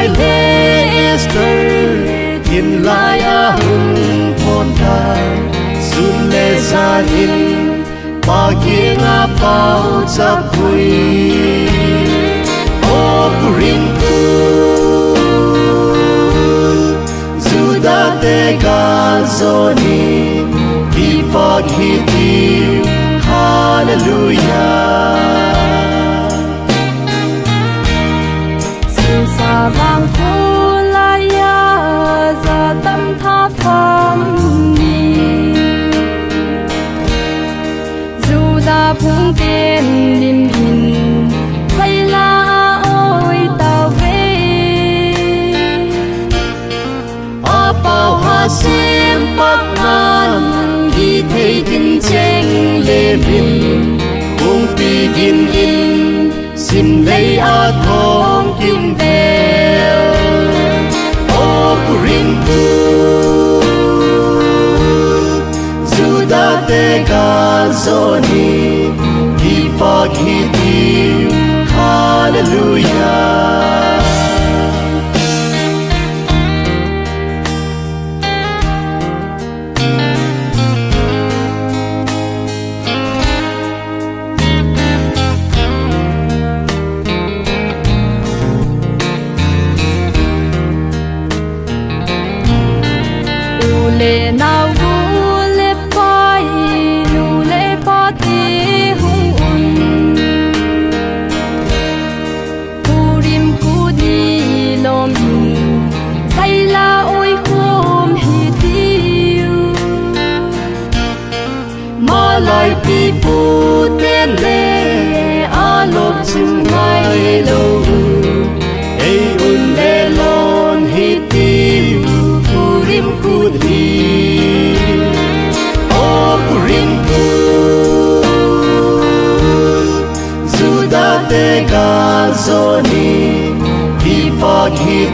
Kai le Esther in laya hung pon thai sun le san in pa kia nga pau chap hui o purin ku juda te ka zoni ki pa ki ti hallelujah vang phu la ya za tâm tha phong ni dù da phung tiền lim hin say la ôi tao về a bao ha sim bắc ngan gi thei tin cheng le bin kung pi gin in sim lei a thong kim ve Juda te canzoni di pochi di Hallelujah. le nau vu le pai nu le pa ti hung un purim ku di lom sai la oi khom hi tiu ma lai pi pu ten le a lop chim mai lo ei un le lon hi tiu purim ku di te canzoni di pochi